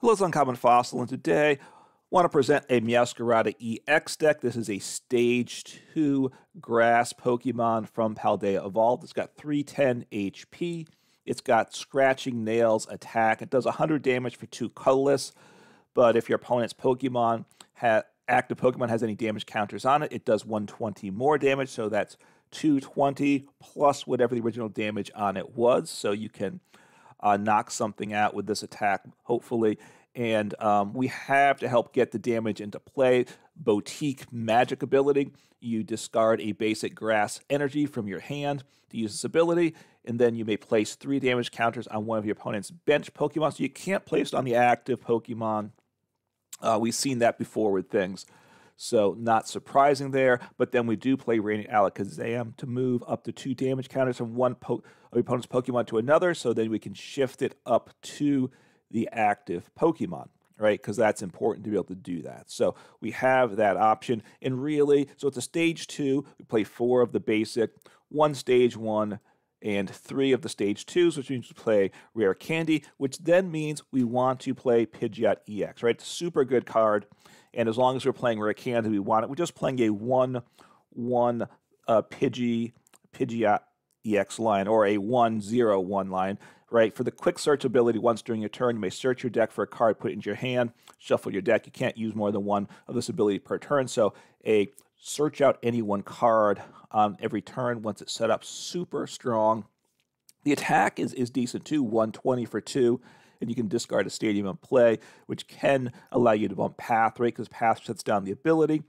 Hello, it's Uncommon Fossil, and today I want to present a Meowscarada EX deck. This is a Stage 2 Grass Pokemon from Paldea Evolved. It's got 310 HP. It's got Scratching Nails attack. It does 100 damage for 2 colorless, but if your opponent's active Pokemon has any damage counters on it, it does 120 more damage, so that's 220 plus whatever the original damage on it was, so you can knock something out with this attack, hopefully. And we have to help get the damage into play. Boutique Magic ability. You discard a basic grass energy from your hand to use this ability, and then you may place 3 damage counters on one of your opponent's bench Pokemon. So you can't place it on the active Pokemon. We've seen that before with things. So not surprising there, but then we do play Radiant Alakazam to move up to 2 damage counters from one of your opponent's Pokemon to another, so then we can shift it up to the active Pokemon, right? Because that's important to be able to do that. So we have that option, and really, so it's a Stage 2. We play 4 of the basic, 1 Stage 1, and 3 of the Stage 2s, which means we play Rare Candy, which then means we want to play Pidgeot EX, right? It's a super good card. And as long as we're playing Rare Candy, we want it. We're just playing a 1-1 Pidgeot EX line, or a 1-0-1 line, right? For the quick search ability, once during your turn, you may search your deck for a card, put it into your hand, shuffle your deck. You can't use more than 1 of this ability per turn. So a search out any 1 card on every turn once it's set up, super strong. The attack is decent too, 120 for 2. And you can discard a Stadium in play, which can allow you to bump Path, right? Because Path shuts down the ability.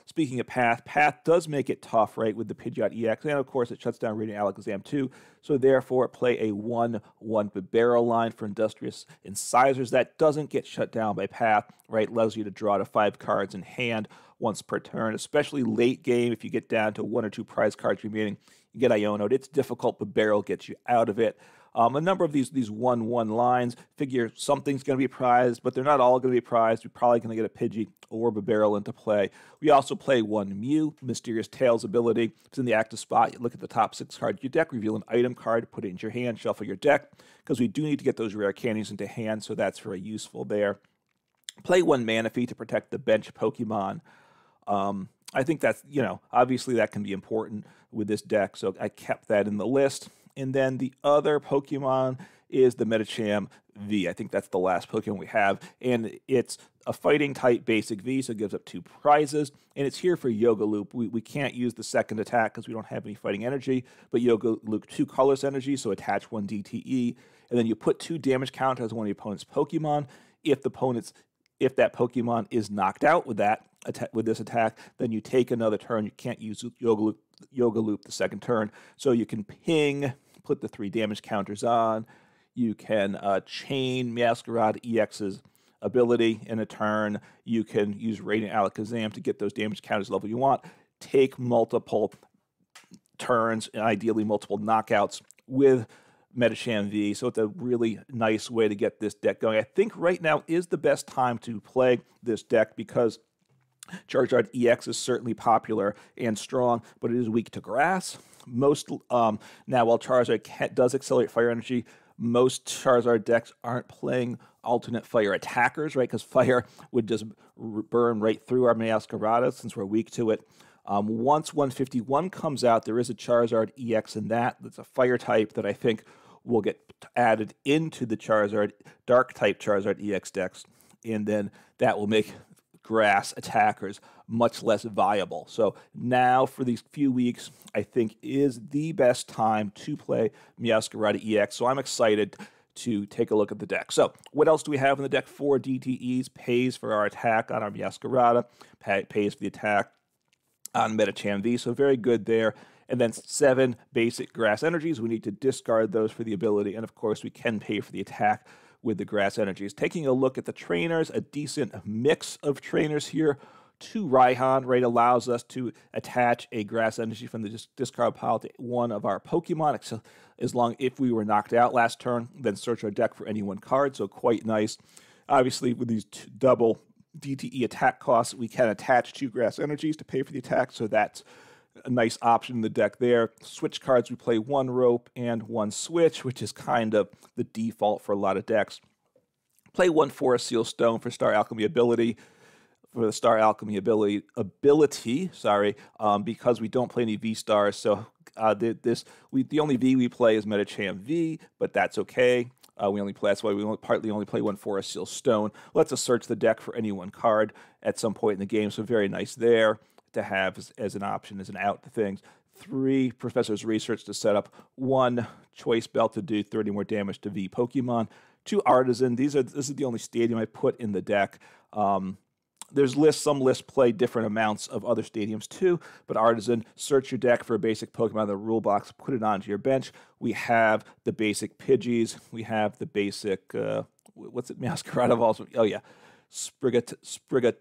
Speaking of Path, Path does make it tough, right, with the Pidgeot EX. And, of course, it shuts down Radiant Alakazam, too. So, therefore, play a 1-1 Bibarel line for Industrious Incisors. That doesn't get shut down by Path, right? It allows you to draw to 5 cards in hand once per turn, especially late game. If you get down to 1 or 2 prize cards remaining, you get Iono'd. It's difficult, but Bibarel gets you out of it. A number of these 1-1 lines, figure something's going to be prized, but they're not all going to be prized. We're probably going to get a Pidgey or Bibarel into play. We also play 1 Mew, Mysterious Tails ability. It's in the active spot. You look at the top 6 cards of your deck, reveal an item card, put it into your hand, shuffle your deck, because we do need to get those rare candies into hand, so that's very useful there. Play 1 Manaphy to protect the bench Pokemon. I think that's, obviously that can be important with this deck, so I kept that in the list. And then the other Pokemon is the Medicham V. I think that's the last Pokemon we have. And it's a fighting type basic V, so it gives up 2 prizes. And it's here for Yoga Loop. We can't use the second attack because we don't have any fighting energy, but Yoga Loop 2 colorless energy, so attach 1 DTE. And then you put 2 damage counters on one of your opponent's Pokemon. If that Pokemon is knocked out with this attack, then you take another turn. You can't use Yoga Loop the second turn. So you can ping, put the 3 damage counters on. You can chain Meowscarada EX's ability in a turn. You can use Radiant Alakazam to get those damage counters level you want. Take multiple turns, and ideally multiple knockouts with Medicham V, so it's a really nice way to get this deck going. I think right now is the best time to play this deck because Charizard EX is certainly popular and strong, but it is weak to grass. Now, while Charizard does accelerate fire energy, most Charizard decks aren't playing alternate fire attackers, right? Because fire would just burn right through our Meowscarada since we're weak to it. Once 151 comes out, there is a Charizard EX in that's a fire type that I think will get added into the dark type Charizard EX decks, and then that will make grass attackers much less viable. So now for these few weeks, I think is the best time to play Meowscarada EX. So I'm excited to take a look at the deck. So what else do we have in the deck? 4 DTEs, pays for our attack on our Meowscarada, pays for the attack on Medicham V, so very good there. And then 7 basic grass energies. We need to discard those for the ability, and of course we can pay for the attack with the grass energies. Taking a look at the trainers, a decent mix of trainers here. 2 Raihan, right, allows us to attach a grass energy from the discard pile to one of our Pokemon, if we were knocked out last turn, then search our deck for any 1 card, so quite nice. Obviously, with these double DTE attack costs, we can attach 2 grass energies to pay for the attack, so that's a nice option in the deck there. Switch cards, we play 1 Rope and 1 Switch, which is kind of the default for a lot of decks. Play 1 Forest Seal Stone for Star Alchemy ability. For the Star Alchemy ability, because we don't play any V stars. So the only V we play is Metacham V, but that's okay. That's why we partly only play 1 Forest Seal Stone. Lets us search the deck for any one card at some point in the game. So very nice there to have as an option, as an out to things. 3 Professor's Research to set up 1 Choice Belt to do 30 more damage to V Pokemon. 2 Artisan. This is the only stadium I put in the deck. Some lists play different amounts of other stadiums too, but Artisan, search your deck for a basic Pokemon in the rule box, put it onto your bench. We have the basic Pidgeys, we have the basic, Masquerade also, oh yeah, Sprigatito,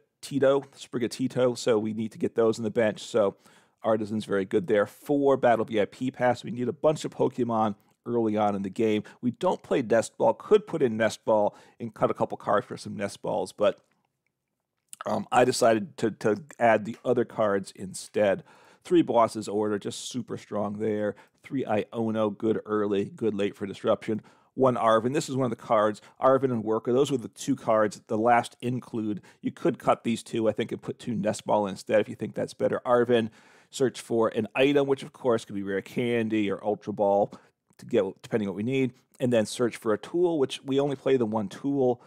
so we need to get those in the bench, so Artisan's very good there. 4 Battle VIP Pass, we need a bunch of Pokemon early on in the game. We don't play Nest Ball, could put in Nest Ball and cut a couple cards for some Nest Balls, but I decided to add the other cards instead. 3 Bosses Order, just super strong there. 3 Iono, good early, good late for disruption. 1 Arven, this is one of the cards. Arven and Worker, those were the 2 cards. The last include, you could cut these 2, I think, and put 2 Nest Ball instead if you think that's better. Arven, search for an item, which of course could be Rare Candy or Ultra Ball, to get depending on what we need. And then search for a tool, which we only play the 1 tool.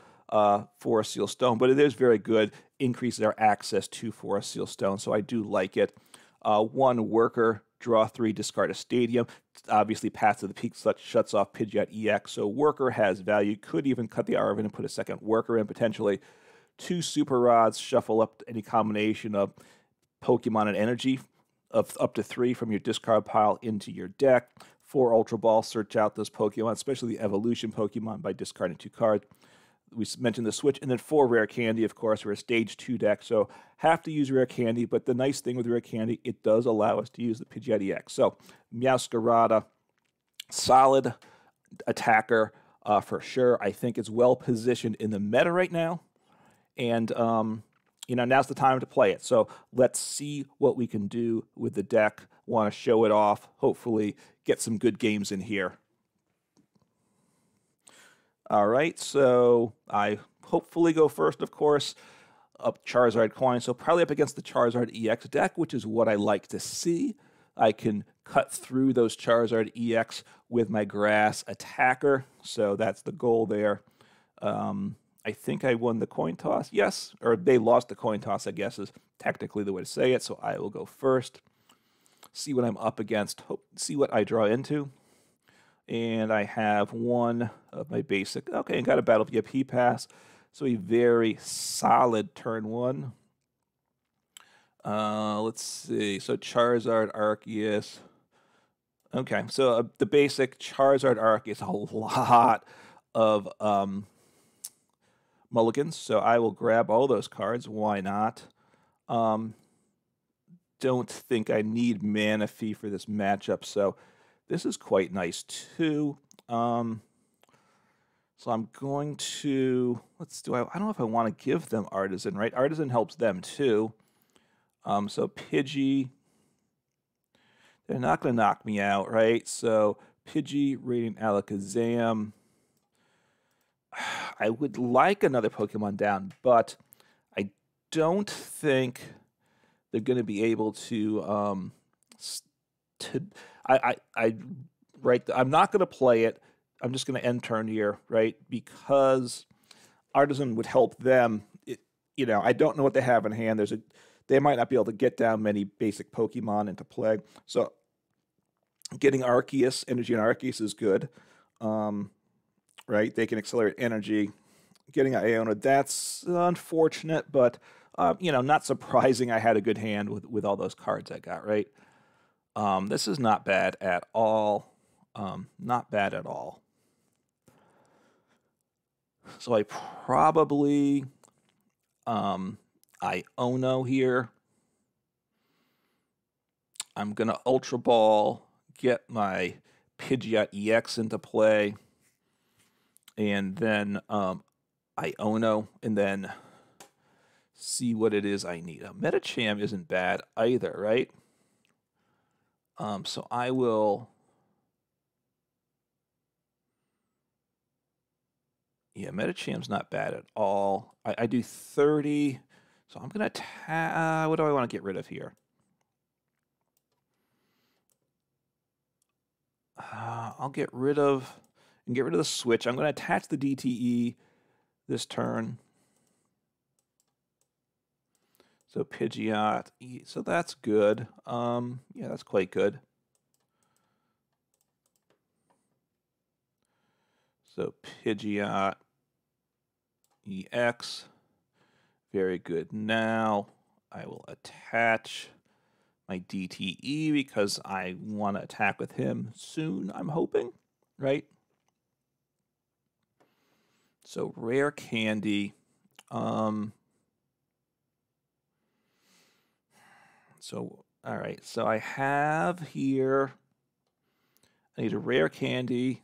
Forest Seal Stone, but it is very good, increases our access to Forest Seal Stone, so I do like it. 1 Worker, draw 3, discard a stadium. Obviously, Path to the Peak shuts off Pidgeot EX, so Worker has value. Could even cut the Arven and put a second Worker in potentially. 2 Super Rods, shuffle up any combination of Pokemon and energy of up to 3 from your discard pile into your deck. 4 Ultra Ball, search out those Pokemon, especially the evolution Pokemon, by discarding 2 cards. We mentioned the switch, and then 4 Rare Candy, of course. We're a stage 2 deck, so have to use Rare Candy, but the nice thing with Rare Candy, it does allow us to use the Pidgeot EX. So Meowscarada, solid attacker for sure. I think it's well positioned in the meta right now, and now's the time to play it. So let's see what we can do with the deck. Want to show it off, hopefully get some good games in here. All right, so I hopefully go first, of course, up Charizard coin. So probably up against the Charizard EX deck, which is what I like to see. I can cut through those Charizard EX with my Grass attacker. So that's the goal there. I think I won the coin toss. Yes, or they lost the coin toss, I guess, is technically the way to say it. So I will go first. See what I'm up against. See what I draw into. And I have 1 of my basic. Okay, and got a Battle VIP Pass. So a very solid turn 1. Let's see. So Charizard, Arceus. Okay, so the basic Charizard, Arceus, a lot of mulligans. So I will grab all those cards. Why not? Don't think I need Manaphy for this matchup, so this is quite nice too. So I'm going to, I don't know if I want to give them Artisan, right? Artisan helps them too. So Pidgey, they're not going to knock me out, right? So Pidgey, Radiant Alakazam. I would like another Pokemon down, but I don't think they're going to be able to, I'm not going to play it. I'm just going to end turn here, right? Because Artisan would help them. I don't know what they have in hand. They might not be able to get down many basic Pokemon into play. So getting Arceus, Energy on Arceus is good, right? They can accelerate energy. Getting Iono, that's unfortunate, but not surprising. I had a good hand with all those cards I got, right? This is not bad at all. Not bad at all. So I probably Iono here. I'm going to Ultra Ball, get my Pidgeot EX into play, and then Iono, and then see what it is I need. Metacham isn't bad either, right? So I will Yeah, Metacham's not bad at all. I do 30, so I'm going to what do I want to get rid of here? I'll get rid of the switch. I'm going to attach the DTE this turn. So Pidgeot, so that's good. Yeah, that's quite good. So Pidgeot EX, very good. Now I will attach my DTE because I want to attack with him soon, I'm hoping, right? So Rare Candy. So, all right. So I have here, I need a Rare Candy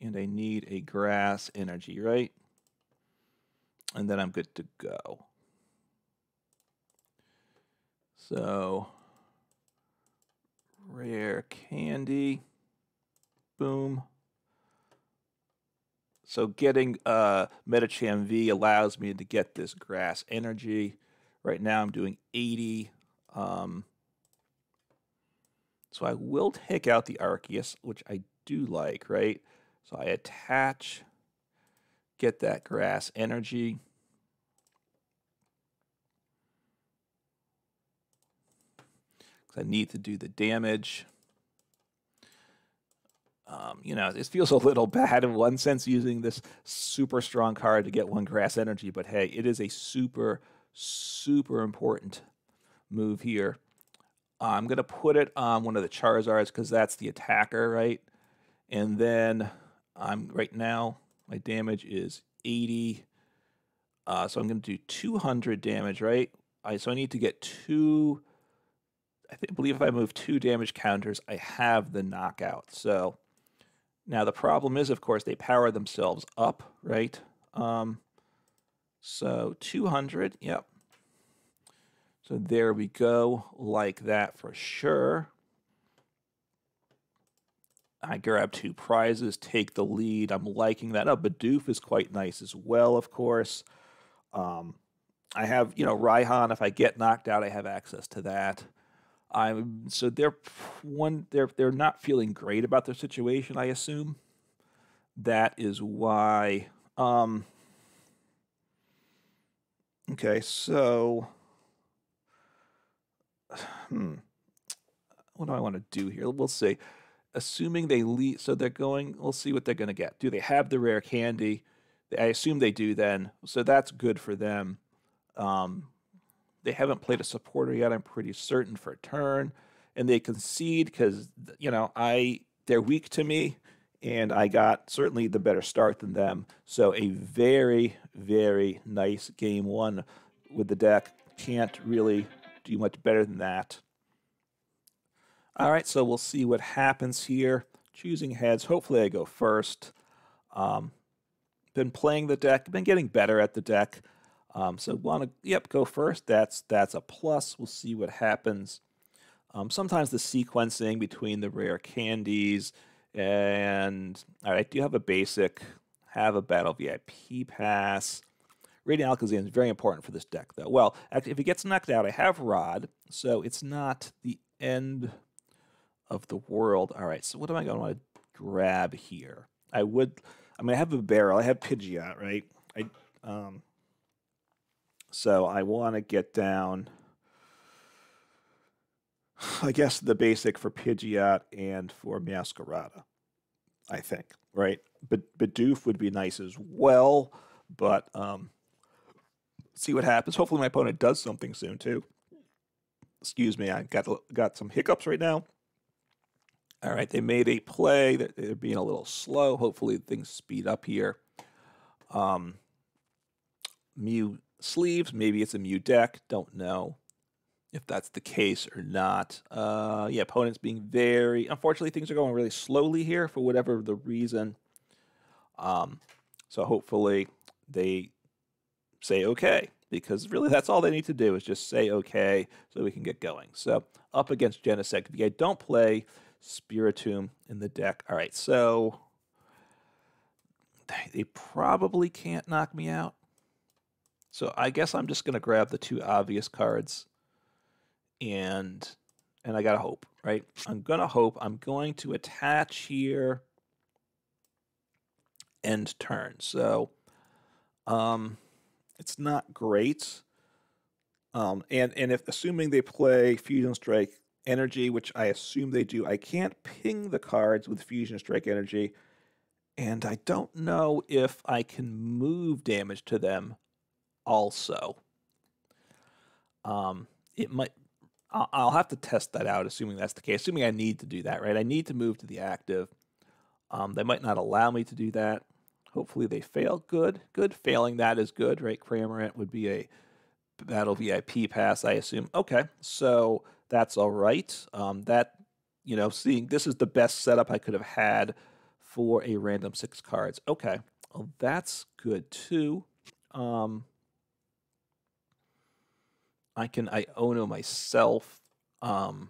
and I need a Grass Energy, right? And then I'm good to go. So, Rare Candy. Boom. So getting Metacham V allows me to get this Grass Energy. Right now I'm doing 80. So I will take out the Arceus, which I do like, right? So I attach, get that Grass Energy. Because I need to do the damage. You know, it feels a little bad in one sense using this super strong card to get one Grass Energy, but hey, it is a super, super important move here. I'm going to put it on one of the Charizards because that's the attacker, right? And then right now, my damage is 80. So I'm going to do 200 damage, right? So I need to get two. I believe if I move 2 damage counters, I have the knockout. So now the problem is, of course, they power themselves up, right? So 200, yep. So there we go, like that for sure. I grab 2 prizes, take the lead. I'm liking that. Oh, Bidoof is quite nice as well, of course. I have, you know, Raihan. If I get knocked out, I have access to that. So they're not feeling great about their situation, I assume. That is why. Okay, so what do I want to do here? We'll see. Assuming they lead, so they're going. We'll see what they're going to get. Do they have the Rare Candy? I assume they do. Then, so that's good for them. They haven't played a supporter yet. I'm pretty certain for a turn, and they concede because you know they're weak to me, and I got certainly the better start than them. So a very, very nice game one with the deck. Can't really do much better than that. All right, so we'll see what happens here. Choosing heads. Hopefully I go first. Been playing the deck. Been getting better at the deck. So want to, go first. That's a plus. We'll see what happens. Sometimes the sequencing between the rare candies and, all right, do you have a basic? Have a Battle VIP pass. Radiant Alakazam is very important for this deck, though. Well, actually, if he gets knocked out, I have Rod, so it's not the end of the world. All right, so what am I going to want to grab here? I have a barrel. I have Pidgeot, right? So I want to get down, I guess, the basic for Pidgeot and for Masquerada, I think, right? But Bidoof would be nice as well, but see what happens. Hopefully my opponent does something soon, too. Excuse me, I got some hiccups right now. All right, they made a play. They're being a little slow. Hopefully things speed up here. Mew sleeves. Maybe it's a Mew deck. Don't know if that's the case or not. Yeah, opponent's being very... Unfortunately, things are going really slowly here for whatever the reason. So hopefully they say okay, because really that's all they need to do is just say okay so we can get going. So up against Genesect. If you guys don't play Spiritomb in the deck. All right, so They probably can't knock me out. So I guess I'm just going to grab the two obvious cards. And I got to hope, right? I'm going to hope. I'm going to attach here. End turn. So it's not great. And if assuming they play Fusion Strike Energy, which I assume they do, I can't ping the cards with Fusion Strike Energy. And I don't know if I can move damage to them also. It might. I'll have to test that out, assuming that's the case. Assuming I need to do that, right? I need to move to the active. They might not allow me to do that. Hopefully they fail. Good. Failing that is good, right? Cramorant would be a Battle VIP pass, I assume. Okay, so that's all right. Seeing this is the best setup I could have had for a random 6 cards. Okay, well, that's good too. I Iono myself. So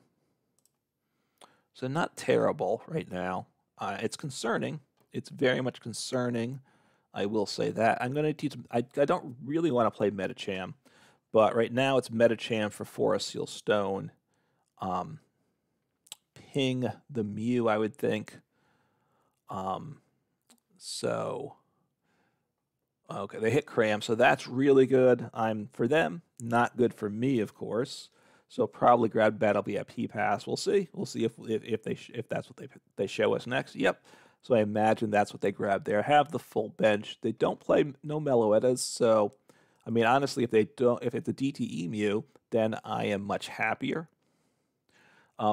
not terrible right now. It's concerning. It's very much concerning. I will say that. I'm going to teach. I don't really want to play Medicham, but right now it's Medicham for Forest Seal Stone. Ping the Mew, I would think. So okay, they hit Cram, so that's really good. For them, not good for me, of course. So probably grab Battle VIP pass. We'll see. We'll see if that's what they show us next. Yep. So I imagine that's what they grab there. Have the full bench. They don't play no Meloetas, so I mean honestly, if it's a DTE Mew, then I am much happier.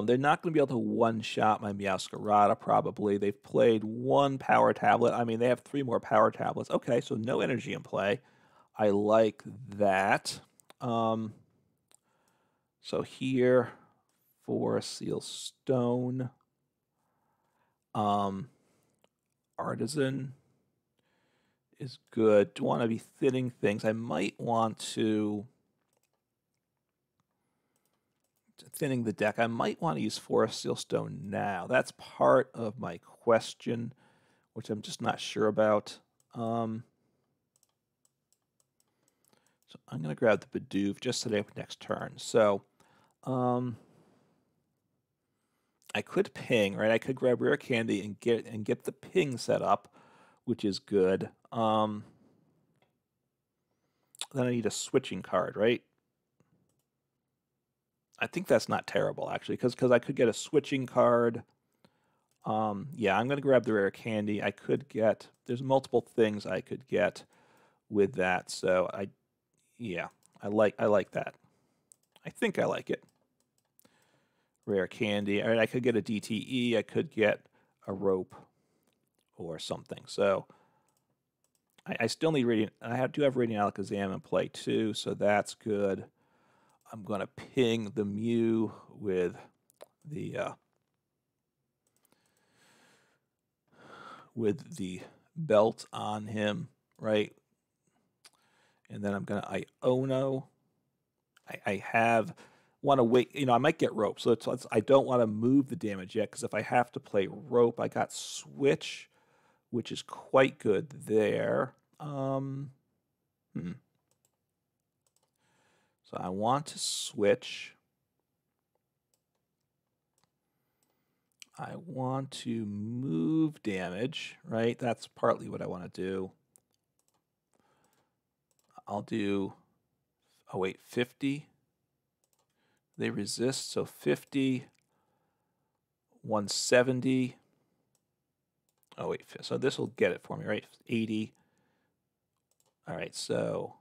They're not going to be able to one-shot my Meowscarada, probably. They've played 1 power tablet. I mean, they have 3 more power tablets. Okay, so no energy in play. I like that. So here, Forest Seal Stone. Artisan is good. Do want to be thinning things. I might want to... thinning the deck. I might want to use Forest Seal Stone now. That's part of my question, which I'm just not sure about. So I'm going to grab the Bidoof just today for next turn. So I could ping, right? I could grab Rare Candy and get the ping set up, which is good. Then I need a switching card, right? I think that's not terrible, actually, because I could get a switching card. Yeah, I'm going to grab the Rare Candy. I could get... there's multiple things I could get with that, so I like that. I think I like it. Rare Candy. All right, I could get a DTE. I could get a Rope or something. So I still need Radiant... I do have Radiant Alakazam in play, too, so that's good. I'm going to ping the Mew with the belt on him, right? And then I'm going to Iono. I want to wait. I might get Rope, so I don't want to move the damage yet, because if I have to play Rope, I got Switch, which is quite good there. So I want to switch. I want to move damage, right? That's partly what I want to do. I'll do, 50. They resist, so 50, 170. So this will get it for me, right? 80. All right, so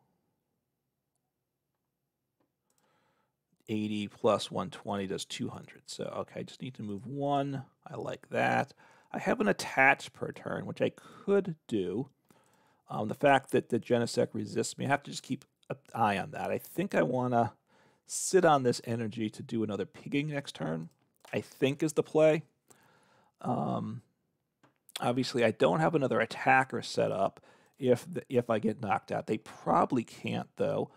80 plus 120 does 200. So, okay, I just need to move 1. I like that. I have an attach per turn, which I could do. The fact that the Genesect resists me, I have to just keep an eye on that. I think I want to sit on this energy to do another pigging next turn, I think is the play. Obviously, I don't have another attacker set up if I get knocked out. They probably can't, though.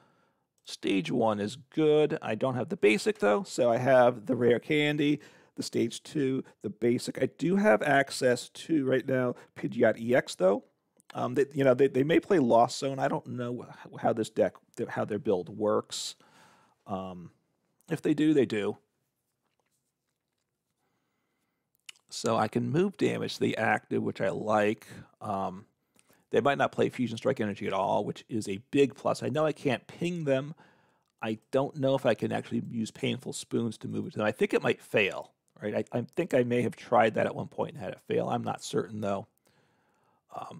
Stage 1 is good. I don't have the basic, though, so I have the Rare Candy, the Stage 2, the basic. I do have access to, right now, Pidgeot EX, though, They may play Lost Zone. I don't know how this deck, how their build works. Um, if they do, they do. So I can move damage to the active, which I like. They might not play Fusion Strike Energy at all, which is a big plus. I know I can't ping them. I don't know if I can actually use Painful Spoons to move it to them. I think it might fail, right? I think I may have tried that at one point and had it fail. I'm not certain, though.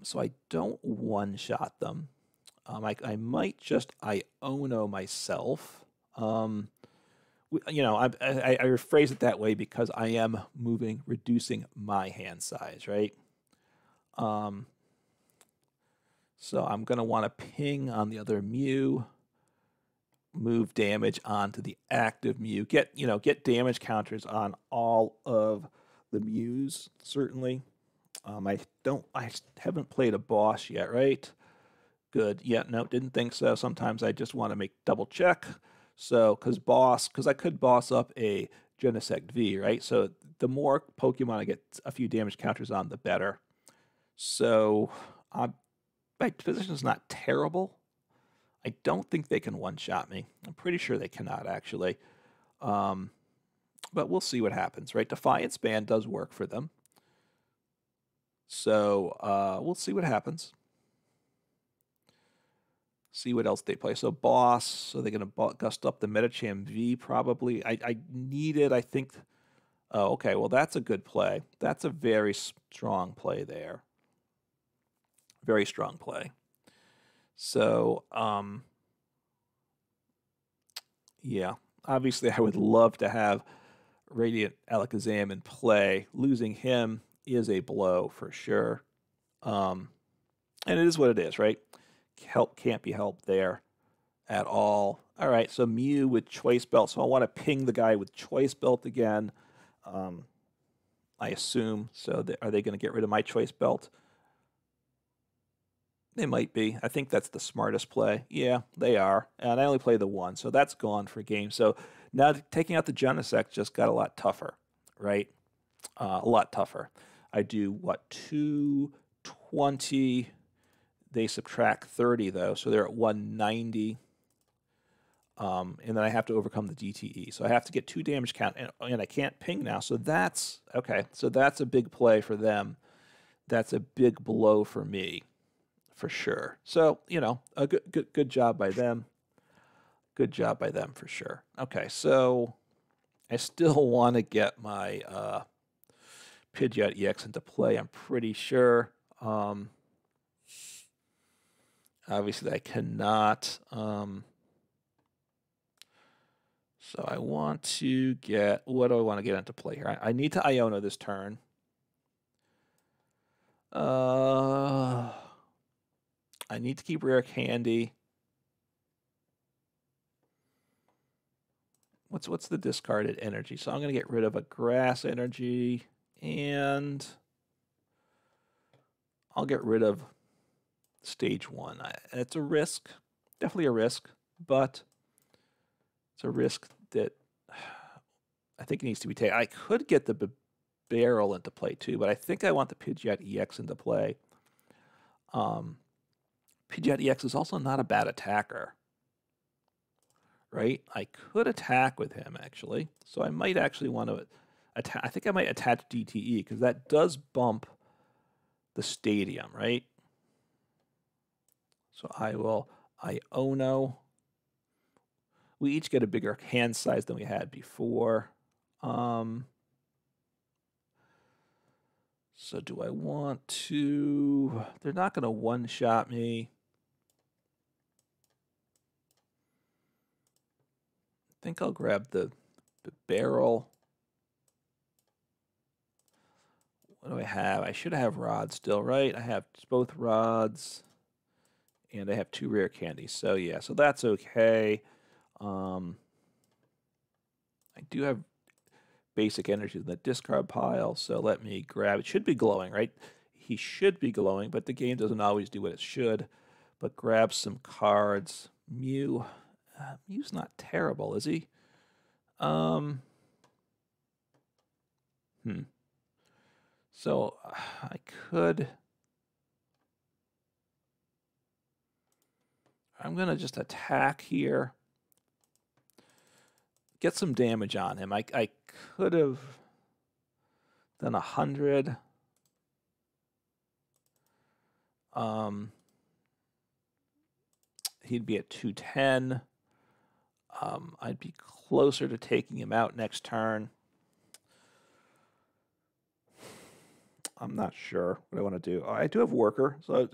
So I don't one-shot them. I might just Iono myself. I rephrase it that way because I am reducing my hand size, right? So I'm going to want to ping on the other Mew, move damage onto the active Mew, get damage counters on all of the Mews, certainly. I haven't played a boss yet, right? Good. Yeah, no, didn't think so. Sometimes I just want to make double check. So, because I could boss up a Genesect V, right? So the more Pokemon I get a few damage counters on, the better. So my position's not terrible. I don't think they can one-shot me. I'm pretty sure they cannot, actually. But we'll see what happens, right? Defiance Band does work for them. So we'll see what happens. See what else they play. So Boss, so they're going to gust up the Medicham V probably. I needed, I think. Oh, okay. Well, that's a good play. That's a very strong play there. Very strong play. So, yeah. Obviously, I would love to have Radiant Alakazam in play. Losing him is a blow for sure. And it is what it is, right? Help can't be helped there at all. All right, so Mew with Choice Belt. So I want to ping the guy with Choice Belt again. I assume. So are they going to get rid of my Choice Belt? They might be. I think that's the smartest play. Yeah, they are. And I only play the one, so that's gone for game. So now taking out the Genesect just got a lot tougher, right? A lot tougher. I do, 220. They subtract 30, though, so they're at 190. And then I have to overcome the DTE. So I have to get 2 damage count, and I can't ping now. So that's, okay, so that's a big play for them. That's a big blow for me, for sure. So, a good job by them. Good job by them, for sure. Okay, so I still want to get my Pidgeot EX into play, I'm pretty sure. Obviously, I cannot. So I want to get, what do I want to get into play here? I need to Iono this turn. I need to keep Rare Candy. What's the discarded energy? So I'm going to get rid of a Grass Energy, and I'll get rid of Stage 1. It's a risk, definitely a risk, but it's a risk that I think it needs to be taken. I could get the Barrel into play too, but I think I want the Pidgeot EX into play. Pidgeot EX is also not a bad attacker, right? I could attack with him, actually. So I might actually want to attack. I think I might attach DTE, because that does bump the stadium, right? So I will Iono. We each get a bigger hand size than we had before. So do I want to... They're not going to one-shot me. I think I'll grab the Barrel. What do I have? I should have Rods still, right? I have both Rods, and I have 2 Rare Candies. So yeah, so that's okay. I do have basic energy in the discard pile, so let me grab it. Should be glowing, right? He should be glowing, but the game doesn't always do what it should. But grab some cards. Mew. Mew's not terrible, is he? So I could I'm going to just attack here. Get some damage on him. I could have done 100. He'd be at 210. I'd be closer to taking him out next turn. I'm not sure what I want to do. I do have Worker, so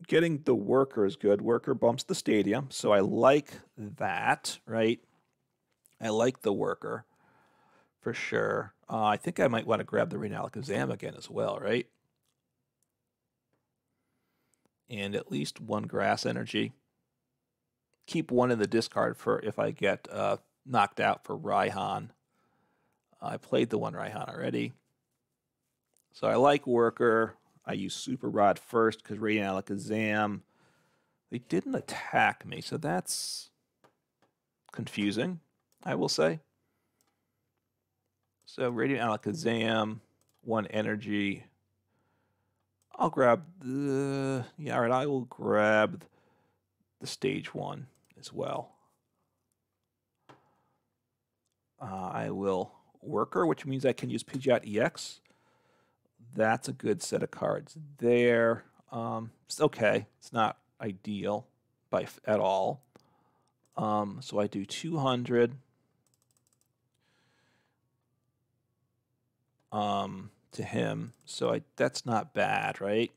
getting the Worker is good. Worker bumps the Stadium, so I like that, right? I like the Worker for sure. I think I might want to grab the Radiant Alakazam again as well, right? And at least one Grass Energy. Keep one in the discard for if I get knocked out for Raihan. I played the one Raihan already. So I like Worker. I use Super Rod first because Radiant Alakazam, they didn't attack me, so that's confusing, I will say. So Radiant Alakazam, one energy. I'll grab the... Yeah, all right, I will grab the stage one as well. I will Worker, which means I can use Pidgeot EX. That's a good set of cards there. It's okay. It's not ideal at all. So I do 200 to him. So that's not bad, right?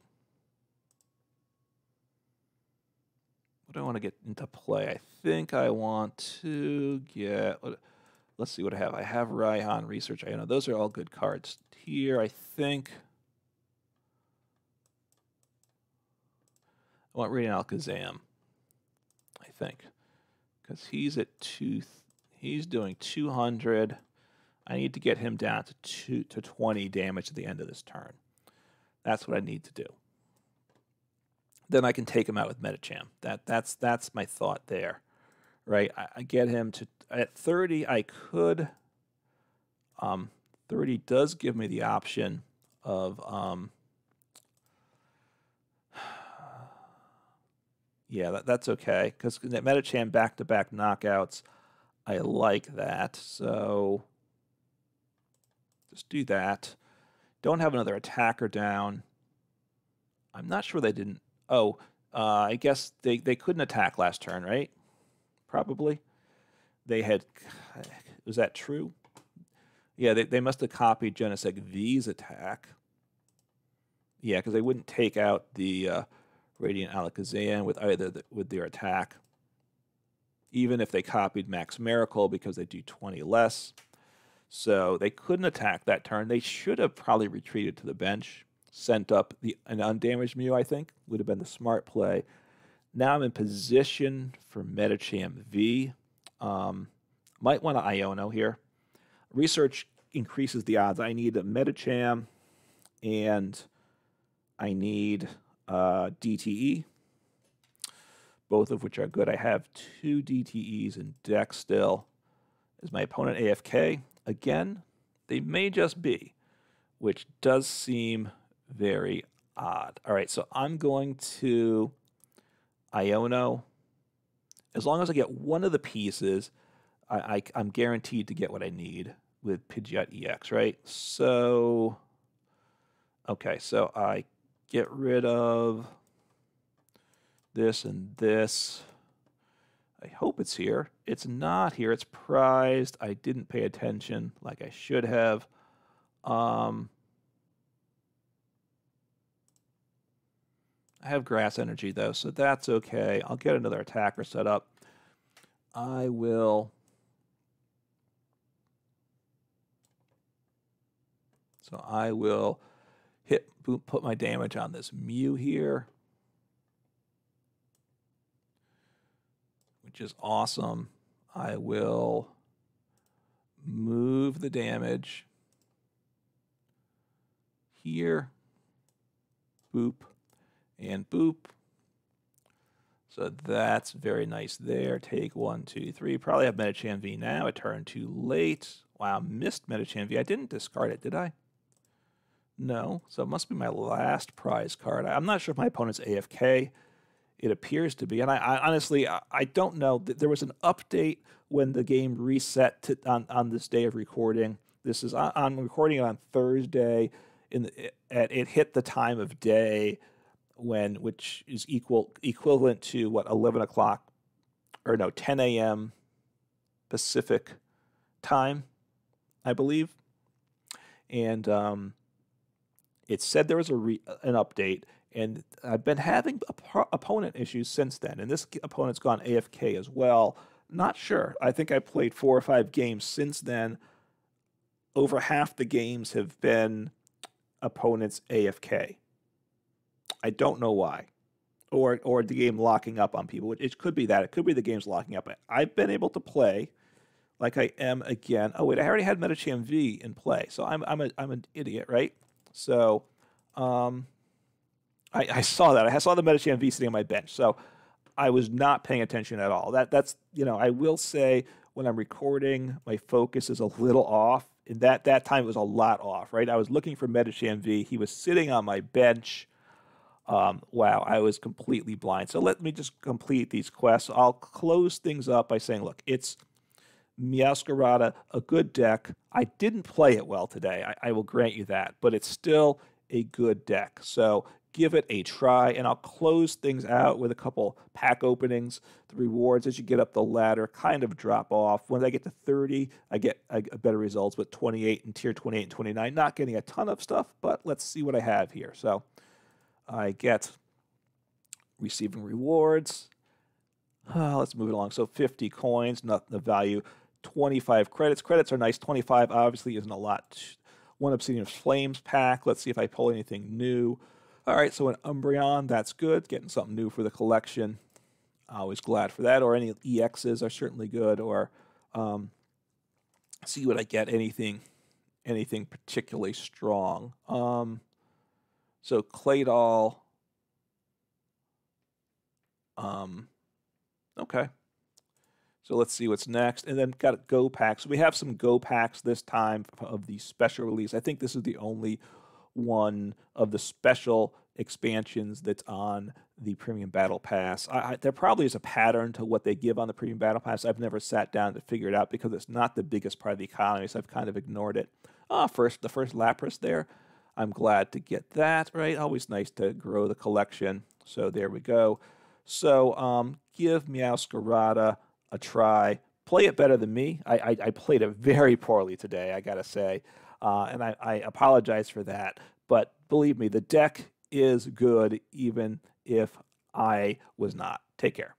What do I want to get into play? I think I want to get... Let's see what I have. I have Raihan, Research. I know those are all good cards. Here, I think I want Radiant Alakazam. I think because he's at he's doing 200. I need to get him down to 20 damage at the end of this turn. That's what I need to do. Then I can take him out with Medicham. That's my thought there, right? I get him to at 30. I could. 30 does give me the option of yeah, that's okay because Medicham back-to-back knockouts. I like that, so just do that. Don't have another attacker down. I'm not sure they didn't. Oh, I guess they couldn't attack last turn, right? Probably. They had. Was that true? Yeah, they must have copied Genesect V's attack. Yeah, because they wouldn't take out the Radiant Alakazam with their attack. Even if they copied Max Miracle because they do 20 less. So they couldn't attack that turn. They should have probably retreated to the bench, sent up an undamaged Mew, I think, would have been the smart play. Now I'm in position for Medicham V. Might want to Iono here. Research increases the odds. I need a Medicham and I need DTE, both of which are good. I have 2 DTEs in deck still. Is my opponent AFK? Again, they may just be, which does seem very odd. All right, so I'm going to Iono. As long as I get one of the pieces, I'm guaranteed to get what I need with Pidgeot EX, right? So, okay, so I get rid of this and this. I hope it's here. It's not here. It's prized. I didn't pay attention like I should have. I have Grass Energy, though, so that's okay. I'll get another attacker set up. I will... So I will put my damage on this Mew here, which is awesome. I will move the damage here, boop, and boop. So that's very nice there. Take 1, 2, 3. Probably have Medicham V now. I turned too late. Wow, missed Medicham V. I didn't discard it, did I? No. So it must be my last prize card. I'm not sure if my opponent's AFK. It appears to be, and I honestly I don't know. There was an update when the game reset on this day of recording. This is I'm recording it on Thursday. It hit the time of day which is equivalent to what 11 o'clock or no 10 a.m. Pacific time, I believe, and it said there was an update, and I've been having opponent issues since then, and this opponent's gone AFK as well. Not sure. I think I played 4 or 5 games since then. Over half the games have been opponents AFK. I don't know why. Or the game locking up on people. It could be that. It could be the game's locking up. I've been able to play like I am again. Oh wait, I already had Metacham V in play, so I'm an idiot, right? So I saw that. I saw the Metacham V sitting on my bench, so I was not paying attention at all. That's I will say when I'm recording, my focus is a little off. In that time, it was a lot off, right? I was looking for Metacham V. He was sitting on my bench. Wow, I was completely blind. So let me just complete these quests. I'll close things up by saying, look, it's Meowscarada, a good deck. I didn't play it well today. I will grant you that, but it's still a good deck. So give it a try, and I'll close things out with a couple pack openings. The rewards as you get up the ladder kind of drop off. When I get to 30, I get better results with 28 and tier 28 and 29. Not getting a ton of stuff, but let's see what I have here. So I get receiving rewards. Let's move it along. So 50 coins, not the value. 25 credits. Credits are nice. 25 obviously isn't a lot. 1 Obsidian Flames pack. Let's see if I pull anything new. All right, so an Umbreon, that's good. Getting something new for the collection. Always glad for that. Or any EXs are certainly good. Or see what I get. Anything particularly strong. So Claydol. Okay. So let's see what's next. And then got Go Packs. So we have some Go Packs this time of the special release. I think this is the only one of the special expansions that's on the Premium Battle Pass. There probably is a pattern to what they give on the Premium Battle Pass. I've never sat down to figure it out because it's not the biggest part of the economy, so I've kind of ignored it. The first Lapras there. I'm glad to get that, right? Always nice to grow the collection. So there we go. So give Meowscarada a try. Play it better than me. I played it very poorly today, I got to say. And I apologize for that. But believe me, the deck is good even if I was not. Take care.